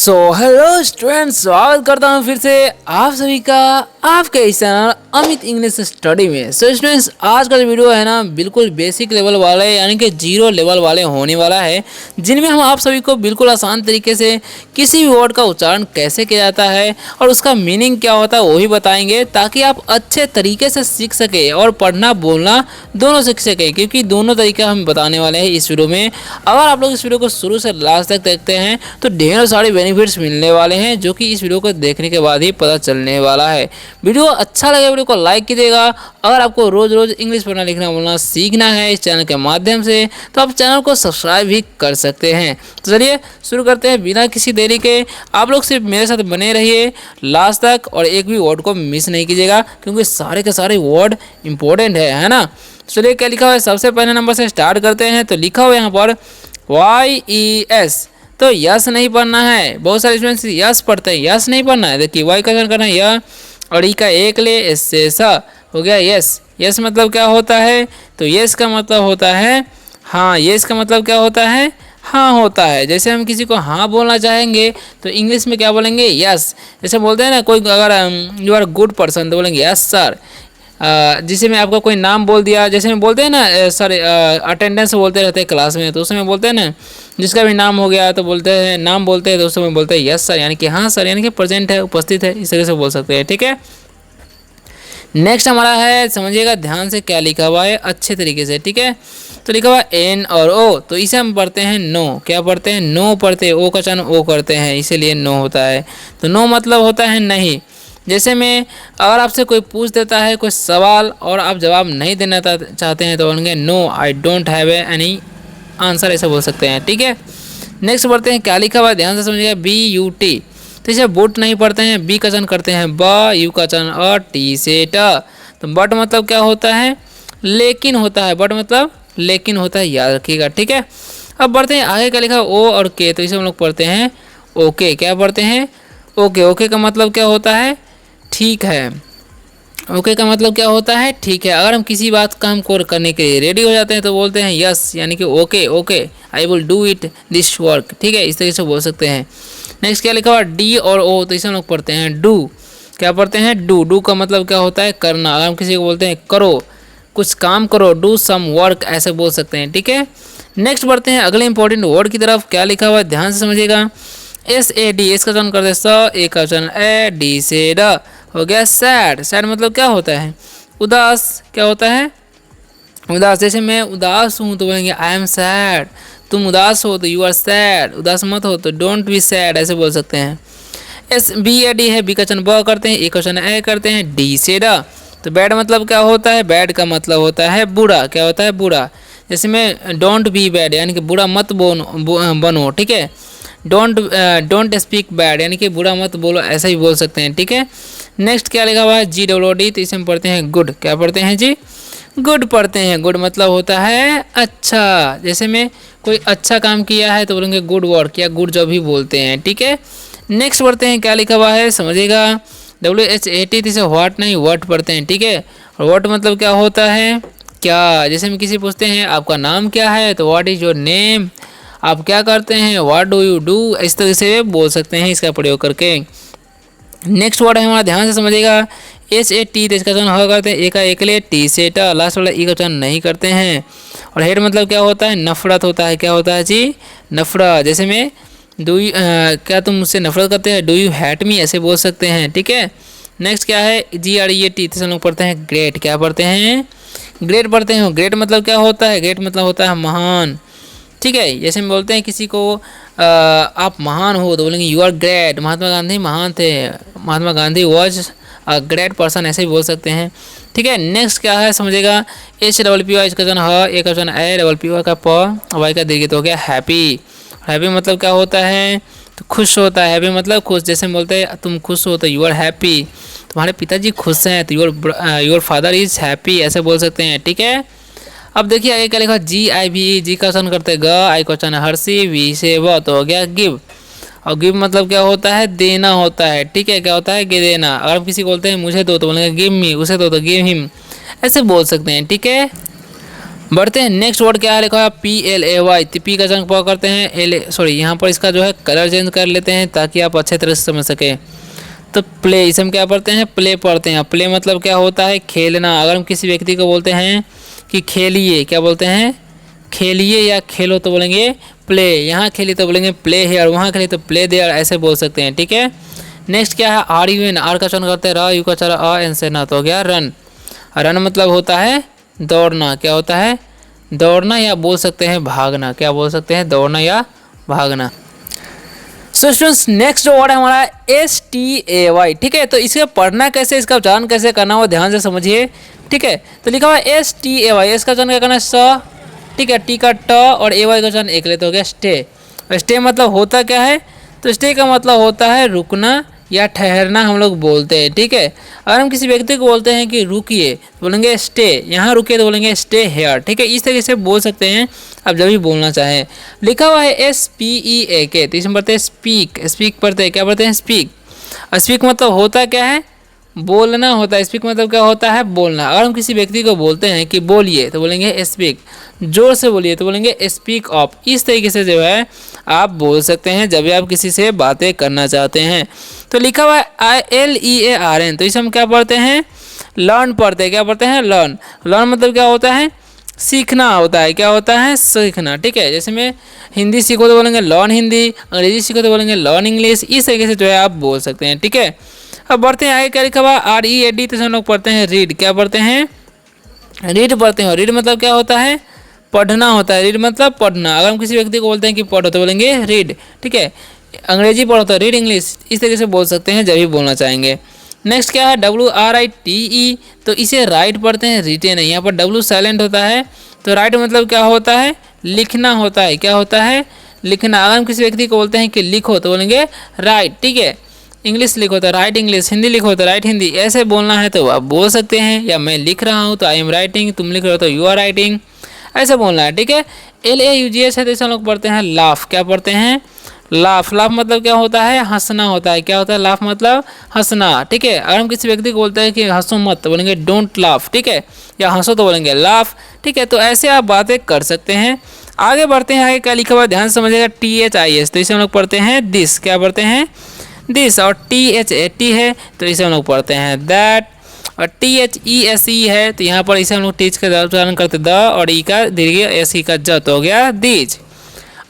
Hello students, स्वागत करता हूँ फिर से आप सभी का आपके इस चैनल अमित इंग्लिश स्टडी में। स्टूडेंट्स, आज का जो वीडियो है ना बिल्कुल बेसिक लेवल वाले यानी कि जीरो लेवल वाले होने वाला है, जिनमें हम आप सभी को बिल्कुल आसान तरीके से किसी भी वर्ड का उच्चारण कैसे किया जाता है और उसका मीनिंग क्या होता है वही बताएंगे, ताकि आप अच्छे तरीके से सीख सके और पढ़ना बोलना दोनों सीख सके, क्योंकि दोनों तरीके हम बताने वाले हैं इस वीडियो में। अगर आप लोग इस वीडियो को शुरू से लास्ट तक देखते हैं तो ढेरों सारे बेनिफिट्स मिलने वाले हैं, जो कि इस वीडियो को देखने के बाद ही पता चलने वाला है। वीडियो अच्छा लगे वीडियो को लाइक कीजिएगा। अगर आपको रोज रोज इंग्लिश पढ़ना लिखना बोलना सीखना है इस चैनल के माध्यम से, तो आप चैनल को सब्सक्राइब भी कर सकते हैं। तो चलिए शुरू करते हैं बिना किसी देरी के। आप लोग सिर्फ मेरे साथ बने रहिए लास्ट तक और एक भी वर्ड को मिस नहीं कीजिएगा, क्योंकि सारे के सारे वर्ड इंपॉर्टेंट है ना। चलिए क्या लिखा हुआ है, सबसे पहले नंबर से स्टार्ट करते हैं। तो लिखा हुआ है यहाँ पर YES। तो यस नहीं पढ़ना है, बहुत सारे स्टूडेंट्स यस पढ़ते हैं, यस नहीं पढ़ना है। देखिए वाई का करना है य और ई का एक ले, एस से सा हो गया यस। यस मतलब क्या होता है, तो यस का मतलब होता है हाँ। यस का मतलब क्या होता है, हाँ होता है। जैसे हम किसी को हाँ बोलना चाहेंगे तो इंग्लिश में क्या बोलेंगे, यस। जैसे बोलते हैं ना कोई अगर यू आर गुड पर्सन तो बोलेंगे यस सर। जिसे मैं आपका कोई नाम बोल दिया, जैसे में बोलते हैं ना सर, अटेंडेंस बोलते रहते हैं क्लास में, तो उसमें बोलते हैं ना जिसका भी नाम हो गया तो बोलते हैं नाम बोलते हैं, तो उसमें बोलते हैं यस सर, यानी कि हाँ सर, यानी कि प्रेजेंट है, उपस्थित है, इस तरह से बोल सकते हैं। ठीक है, नेक्स्ट हमारा है, समझिएगा ध्यान से क्या लिखा हुआ है अच्छे तरीके से। ठीक है, तो लिखा हुआ है एन और ओ, तो इसे हम पढ़ते हैं नो। क्या पढ़ते हैं, नो पढ़ते हैं। ओ का चयन ओ करते हैं, इसीलिए नो होता है। तो नो मतलब होता है नहीं। जैसे में अगर आपसे कोई पूछ देता है कोई सवाल और आप जवाब नहीं देना चाहते हैं तो बोलेंगे no I don't have any answer, ऐसा बोल सकते हैं। ठीक है, नेक्स्ट पढ़ते हैं क्या लिखा हुआ है, ध्यान से समझिएगा BUT। तो इसे बुट नहीं पढ़ते हैं, बी का चयन करते हैं ब, यू का चयन अ, टी से ट। तो बट मतलब क्या होता है, लेकिन होता है। बट मतलब लेकिन होता है, याद रखिएगा। ठीक है, अब बढ़ते हैं आगे क्या लिखा ओ और के, तो इसे हम लोग पढ़ते हैं ओके। क्या पढ़ते हैं, ओके। ओके का मतलब क्या होता है, ठीक है। ओके का मतलब क्या होता है, ठीक है। अगर हम किसी बात का हम को करने के लिए रेडी हो जाते हैं तो बोलते हैं यस, यानी कि okay okay I will do it this work. ठीक है, इस तरीके से बोल सकते हैं। नेक्स्ट क्या लिखा हुआ डी और ओ, तो इसे हम लोग पढ़ते हैं डू। क्या पढ़ते हैं, डू। डू का मतलब क्या होता है, करना। अगर हम किसी को बोलते हैं करो, कुछ काम करो, डू सम वर्क, ऐसे बोल सकते हैं। ठीक है, नेक्स्ट बढ़ते हैं अगले इंपॉर्टेंट वर्ड की तरफ। क्या लिखा हुआ है ध्यान से समझिएगा, SAD। एस का चयन करते स, ए का चयन ए, डी से ड हो गया सैड। सैड मतलब क्या होता है, उदास। क्या होता है, उदास। जैसे मैं उदास हूँ तो बोलेंगे आई एम सैड। तुम उदास हो तो यू आर सैड। उदास मत हो तो डोंट बी सैड, ऐसे बोल सकते हैं। SBAD है, बी का चयन ब करते हैं, ए का चयन ए करते हैं, डी से ड। तो बैड मतलब क्या होता है, बैड का मतलब होता है बुरा। क्या होता है, बुरा। जैसे मैं डोंट बी बैड, यानी कि बुरा मत बनो। ठीक है, डोंट स्पीक बैड, यानी कि बुरा मत बोलो, ऐसा ही बोल सकते हैं। ठीक है, नेक्स्ट क्या लिखा हुआ है GWD, तो इसे हम पढ़ते हैं गुड। क्या पढ़ते हैं जी, गुड पढ़ते हैं। गुड मतलब होता है अच्छा। जैसे में कोई अच्छा काम किया है तो बोलेंगे गुड वर्क या गुड जॉब ही बोलते हैं। ठीक है, नेक्स्ट पढ़ते हैं क्या लिखा हुआ है, समझिएगा WHAT, इसे व्हाट नहीं वर्ड पढ़ते हैं। ठीक है, और वर्ड मतलब क्या होता है, क्या। जैसे हम किसी पूछते हैं आपका नाम क्या है तो व्हाट इज योर नेम, आप क्या करते हैं व्हाट डू यू डू, इस तरह से बोल सकते हैं इसका प्रयोग करके। नेक्स्ट वर्ड है हमारा, ध्यान से समझिएगा SAT, तो इसका चयन ह करते हैं, ए का एक ले, टी से ट, लास्ट वाला ई का चयन नहीं करते हैं। और हेट मतलब क्या होता है, नफरत होता है। क्या होता है जी, नफरत। जैसे में क्या तुम मुझसे नफरत करते हैं, डू यू हैट मी, ऐसे बोल सकते हैं। ठीक है, नेक्स्ट क्या है GREAT, तो हम लोग पढ़ते हैं ग्रेट। क्या पढ़ते हैं, ग्रेट पढ़ते हैं। ग्रेट मतलब क्या होता है, ग्रेट मतलब होता है महान। ठीक है, जैसे हम बोलते हैं किसी को आप महान हो तो बोलेंगे you are great. Mahatma Gandhi महान थे, Mahatma Gandhi was a great person, ऐसे ही बोल सकते हैं। ठीक है, नेक्स्ट क्या है समझिएगा HPPY, इसका चयन ह, ए का चयन ए, PPY का प, वाई का दीर्घित हो गया हैप्पी। हैप्पी मतलब क्या होता है, तो खुश होता है। हैप्पी मतलब खुश। जैसे हम बोलते हैं तुम खुश हो तो यू आर हैप्पी, तुम्हारे पिताजी खुश हैं तो योर फादर इज हैप्पी, ऐसे बोल सकते हैं। ठीक है, अब देखिए आगे क्या लिखा, GIVE, जी का चयन करते ग, आई का चयन हर्षी, वी से व, तो हो गया गिव। और गिव मतलब क्या होता है, देना होता है। ठीक है, क्या होता है कि देना। अगर आप किसी को बोलते हैं मुझे दो तो बोलेंगे गिव मी, उसे दो तो गिव हिम, ऐसे बोल सकते हैं। ठीक है, बढ़ते हैं नेक्स्ट वर्ड क्या है, लिखा है PLAY। तो पी का चयन करते हैं, यहाँ पर इसका जो है कलर चेंज कर लेते हैं ताकि आप अच्छे तरह से समझ सकें। तो प्ले, इसे हम क्या पढ़ते हैं, प्ले पढ़ते हैं। प्ले मतलब क्या होता है, खेलना। अगर हम किसी व्यक्ति को बोलते हैं कि खेलिए, क्या बोलते हैं, खेलिए या खेलो, तो बोलेंगे प्ले। यहाँ खेलिए तो बोलेंगे प्ले हेयर, वहाँ खेलिए तो प्ले देयर, ऐसे बोल सकते हैं, ठीक है। नेक्स्ट क्या है, RUN। आर का चयन करते हैं, र यू का चला अ एन से ना, तो हो गया रन। रन मतलब होता है दौड़ना, क्या होता है, दौड़ना, या बोल सकते हैं भागना। क्या बोल सकते हैं, दौड़ना या भागना। सो स्टूडेंट्स नेक्स्ट जो वर्ड है हमारा STAY, ठीक है। तो इसे पढ़ना कैसे, इसका उच्चारण कैसे करना वो ध्यान से समझिए, ठीक है। तो लिखा हुआ है STAY, इसका उच्चारण क्या करना है, स, ठीक है, टी का ट और AY का उच्चारण एक लेते हो गया स्टे। स्टे मतलब होता क्या है, तो स्टे का मतलब होता है रुकना या ठहरना, हम लोग बोलते हैं, ठीक है। अगर हम किसी व्यक्ति को बोलते हैं कि रुकिए तो बोलेंगे स्टे, यहाँ रुकिए तो बोलेंगे स्टे हेयर, ठीक है। इस तरीके से बोल सकते हैं आप जब भी बोलना चाहें। लिखा हुआ है SPEAK, तो इसमें पढ़ते हैं स्पीक। स्पीक पढ़ते हैं, क्या पढ़ते हैं, स्पीक। स्पीक मतलब होता क्या है, बोलना होता है। स्पीक मतलब क्या होता है, बोलना। अगर हम किसी व्यक्ति को बोलते हैं कि बोलिए तो बोलेंगे स्पीक, जोर से बोलिए तो बोलेंगे स्पीक अप। इस तरीके से जो है आप बोल सकते हैं जब भी आप किसी से बातें करना चाहते हैं। तो लिखा हुआ है LEARN, तो इसे हम क्या पढ़ते हैं, लर्न पढ़ते हैं। क्या पढ़ते हैं, लर्न। लर्न मतलब क्या होता है, सीखना होता है। क्या होता है, सीखना, ठीक है। जैसे मैं हिंदी सीखो तो बोलेंगे लर्न हिंदी, अंग्रेजी सीखो तो बोलेंगे लर्न इंग्लिश। इस तरीके से जो है आप बोल सकते हैं, ठीक है। अब बढ़ते हैं आगे, क्या लिखा हुआ READ, तो हम लोग पढ़ते हैं रीड। क्या पढ़ते हैं, रीड पढ़ते हैं। रीड मतलब क्या होता है, पढ़ना होता है। रीड मतलब पढ़ना। अगर हम किसी व्यक्ति को बोलते हैं कि पढ़ो तो बोलेंगे रीड, ठीक है। अंग्रेजी पढ़ो तो रीड इंग्लिश। इस तरीके से बोल सकते हैं जब भी बोलना चाहेंगे। नेक्स्ट क्या है, WRITE, तो इसे राइट पढ़ते हैं, रिटेन है। यहाँ पर W साइलेंट होता है, तो राइट मतलब क्या होता है, लिखना होता है। क्या होता है, लिखना। अगर हम किसी व्यक्ति को बोलते हैं कि लिखो तो बोलेंगे राइट, ठीक है। इंग्लिश लिखो तो राइट इंग्लिश, हिंदी लिखो तो राइट हिंदी। ऐसे बोलना है तो आप बोल सकते हैं, या मैं लिख रहा हूँ तो आई एम राइटिंग, तुम लिख रहे हो तो यू आर राइटिंग, ऐसे बोलना है, ठीक है। LAUGH है, तो इसे हम लोग पढ़ते हैं लाफ। क्या पढ़ते हैं, लाफ। लाफ मतलब क्या होता है, हंसना होता है। क्या होता है, लाफ मतलब हंसना, ठीक है। अगर हम किसी व्यक्ति को बोलते हैं कि हंसो मत तो बोलेंगे डोंट लाफ, ठीक है। या हंसो तो बोलेंगे लाफ, ठीक है। तो ऐसे आप बातें कर सकते हैं। आगे बढ़ते हैं, आगे क्या लिखा हुआ ध्यान समझिएगा, THIS, तो इसे हम लोग पढ़ते हैं दिस। क्या पढ़ते हैं, दिस। और THAT है तो इसे हम लोग पढ़ते हैं दैट। और THESE है तो यहाँ पर इसे हम लोग टीच का उच्चारण करते द, और ई का दीर्घ, SE का ज, तो हो गया दीज।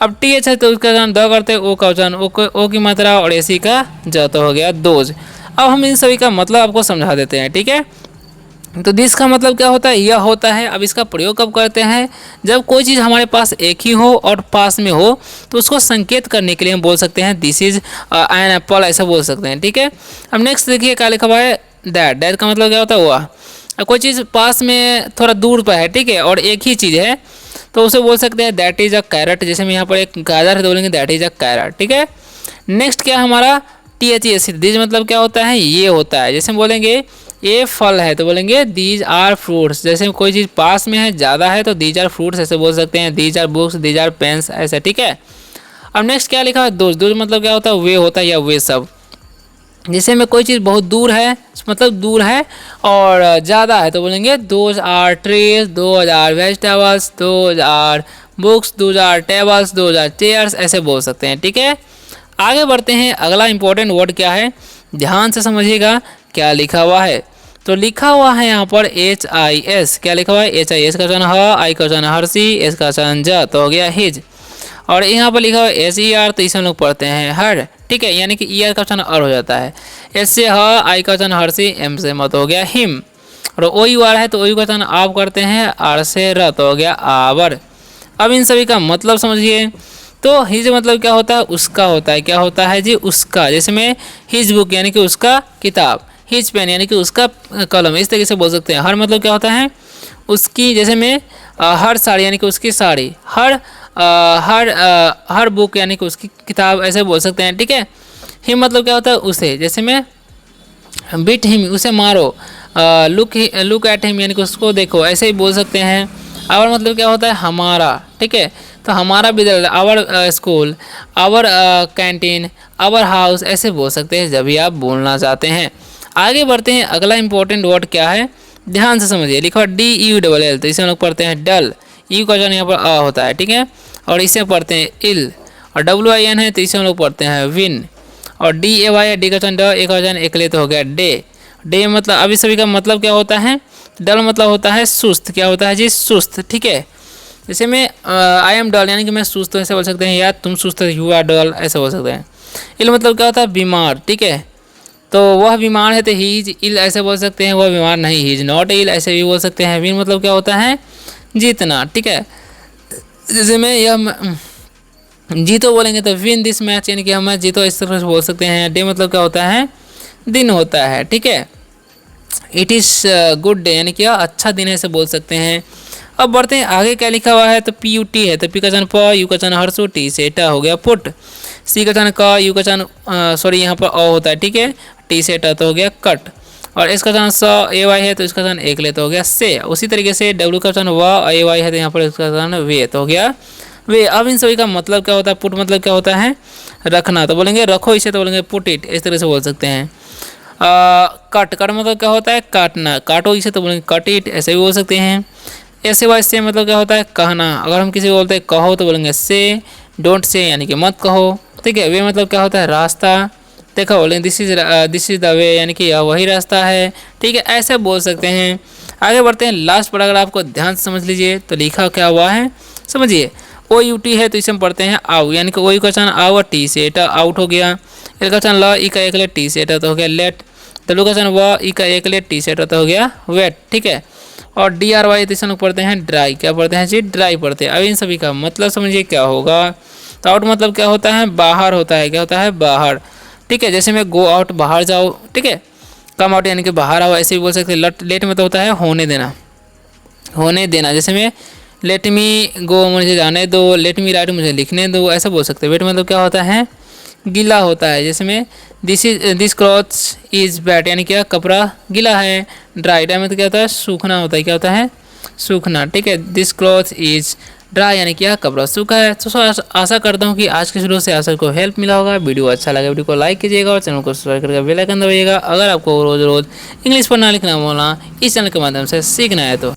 अब TH है तो उसका उच्चारण द करते हैं, ओ का उच्चारण ओ की मात्रा, और SE का ज, तो हो गया दोज। अब हम इन सभी का मतलब आपको समझा देते हैं, ठीक है। तो दिस का मतलब क्या होता है, यह होता है। अब इसका प्रयोग कब करते हैं, जब कोई चीज़ हमारे पास एक ही हो और पास में हो, तो उसको संकेत करने के लिए हम बोल सकते हैं दिस इज एन एप्पल, ऐसा बोल सकते हैं, ठीक है। अब नेक्स्ट देखिए क्या लिखा हुआ है, दैट। दैट का मतलब क्या होता है, हुआ। अब कोई चीज़ पास में थोड़ा दूर पर है, ठीक है, और एक ही चीज़ है, तो उसे बोल सकते हैं दैट इज अ कैरेट। जैसे मैं यहाँ पर एक गाजर है तो बोलेंगे दैट इज अ कैरेट, ठीक है। नेक्स्ट क्या हमारा THES, दिस मतलब क्या होता है, ये होता है। जैसे हम बोलेंगे ये फल है तो बोलेंगे दीज आर फ्रूट्स। जैसे कोई चीज़ पास में है, ज़्यादा है, तो दीज आर फ्रूट्स ऐसे बोल सकते हैं। These are books, these are pens, ऐसे, ठीक है। अब नेक्स्ट क्या लिखा है, दोज। दोज मतलब क्या होता है, वे होता है या वे सब। जैसे में कोई चीज़ बहुत दूर है, मतलब दूर है और ज़्यादा है, तो बोलेंगे those are trees, those are vegetables, those are books, those are tables, those are chairs, ऐसे बोल सकते हैं, ठीक है। आगे बढ़ते हैं, अगला इंपॉर्टेंट वर्ड क्या है, ध्यान से समझिएगा क्या लिखा हुआ है। तो लिखा हुआ है यहाँ पर HIS। क्या लिखा हुआ है, HIS का उच्चारण ह, आई का उच्चारण हर्षी, एस का उच्चारण ज, तो हो गया हिज। और यहाँ पर लिखा हुआ है SER, तो इसे हम लोग पढ़ते हैं हर, ठीक है। यानी कि ER का उच्चारण अर हो जाता है। एस से ह, आई का उच्चारण हर्षी, एम से म, तो हो गया हिम। और OUR है तो OU का उच्चारण आप करते हैं, आर से र, तो हो गया आवर। अब इन सभी का मतलब समझिए। तो हिज मतलब क्या होता है, उसका होता है। क्या होता है जी, उसका। जैसे में हिज बुक यानी कि उसका किताब, हिज पेन यानी कि उसका कलम, इस तरीके से बोल सकते हैं। हर मतलब क्या होता है, उसकी। जैसे में हर साड़ी यानी कि उसकी साड़ी, हर बुक यानी कि उसकी किताब, ऐसे बोल सकते हैं, ठीक है। हिम मतलब क्या होता है, उसे। जैसे में बीट हिम, उसे मारो। लुक एट हिम यानी कि उसको देखो, ऐसे ही बोल सकते हैं। आवर मतलब क्या होता है, हमारा, ठीक है। तो हमारा विद्यालय, our school, our canteen, our house, ऐसे बोल सकते हैं जब भी आप बोलना चाहते हैं। आगे बढ़ते हैं, अगला इंपॉर्टेंट वर्ड क्या है, ध्यान से समझिए। लिखा DULL, तो इसे हम लोग पढ़ते हैं डल। यू का उच्चारण यहाँ पर अ होता है, ठीक है। और इसे पढ़ते हैं इल, और WIN है तो इसे हम लोग पढ़ते हैं विन, और DAY है, डी का उच्चारण ड, ए का उच्चारण एक ले तो हो गया डे। डे मतलब अभी सभी का मतलब क्या होता है, डल मतलब होता है सुस्त, क्या होता है जी, सुस्त, ठीक है। जैसे मैं आई एम डल यानी कि मैं सुस्त हूँ, ऐसे बोल सकते हैं, या तुम सुस्त हो, यू आर डल, ऐसे बोल सकते हैं। इल मतलब क्या होता है, बीमार, ठीक है। तो वह बीमार है तो ही इज इल ऐसे बोल सकते हैं, वह बीमार नहीं, ही इज नॉट इल ऐसे भी बोल सकते हैं। विन मतलब क्या होता है, जीतना, ठीक है। जैसे मैं यह जीतो बोलेंगे तो विन दिस मैच यानी कि हम मैच जीतो, इस तरह से बोल सकते हैं। डे मतलब क्या होता है, दिन होता है, ठीक है। इट इज़ गुड डे यानी कि अच्छा दिन है, ऐसे बोल सकते हैं। अब बढ़ते हैं आगे, क्या लिखा हुआ है, तो PUT है तो पी का चन प, यू का चन हर्षु, टी से टा हो गया पुट, सी का चन क, यू का चन सॉरी यहाँ पर अ होता है, ठीक है, टी से टा तो हो गया कट, और इसका चन स AY है तो इसका चन एक ले तो हो गया से। उसी तरीके से W का चन व AY है तो यहाँ पर इसका चन वे तो हो गया वे। अब इन सभी का मतलब क्या होता है, पुट मतलब क्या होता है, रखना, तो बोलेंगे रखो इसे, तो बोलेंगे पुट इट, इस तरह से बोल सकते हैं। कट, कट मतलब क्या होता है, काटना, काटो इसे, तो बोलेंगे कट इट, ऐसे भी बोल सकते हैं। ऐसे वाइज से मतलब क्या होता है, कहना, अगर हम किसी को बोलते हैं कहो तो बोलेंगे से, डोंट से यानी कि मत कहो, ठीक है। वे मतलब क्या होता है, रास्ता, देखो बोलेंगे दिस इज द वे यानी कि यह वही रास्ता है, ठीक है, ऐसे बोल सकते हैं। आगे बढ़ते हैं, लास्ट पैराग्राफ को ध्यान से समझ लीजिए, तो लिखा क्या हुआ है समझिए। OUT है तो इसे हम पढ़ते हैं आउ, यानी कि OU का चन आउ और टी से एटा आउट हो गया, एल का चन ल, ई का एक ले, टी से एटा तो हो गया लेट, डब्ल्यू का चन व, ई का एक ले, टी से एटा तो हो गया वेट, ठीक है। और DRY तो इसे हम लोग पढ़ते हैं ड्राई, क्या पढ़ते हैं जी, ड्राई पढ़ते हैं। अब इन सभी का मतलब समझिए क्या होगा, तो आउट मतलब क्या होता है, बाहर होता है, क्या होता है, बाहर, ठीक है। जैसे मैं गो आउट, बाहर जाओ, ठीक है। कम आउट यानी कि बाहर आओ, ऐसे भी बोल सकते हैं। लेट मतलब होता है होने देना, होने देना। जैसे मैं लेट मी गो, मुझे जाने दो, लेट मी राइट, मुझे लिखने दो, ऐसा बोल सकते हैं। वेट मतलब क्या होता है, गीला होता है। जैसे में दिस क्लॉथ्स इज बैट यानी क्या, कपड़ा गीला है। ड्राई टाइम में तो क्या होता है, सूखना होता है, क्या होता है, सूखना, ठीक है। दिस क्लॉथ इज ड्राई यानी क्या, कपड़ा सूखा है। तो आशा करता हूँ कि आज के वीडियो से आप सबको हेल्प मिला होगा। वीडियो अच्छा लगा वीडियो को लाइक कीजिएगा और चैनल को सब्सक्राइब करके बेल आइकन दबाइएगा। अगर आपको रोज रोज इंग्लिश पढ़ना लिखना बोलना इस चैनल के माध्यम से सीखना है तो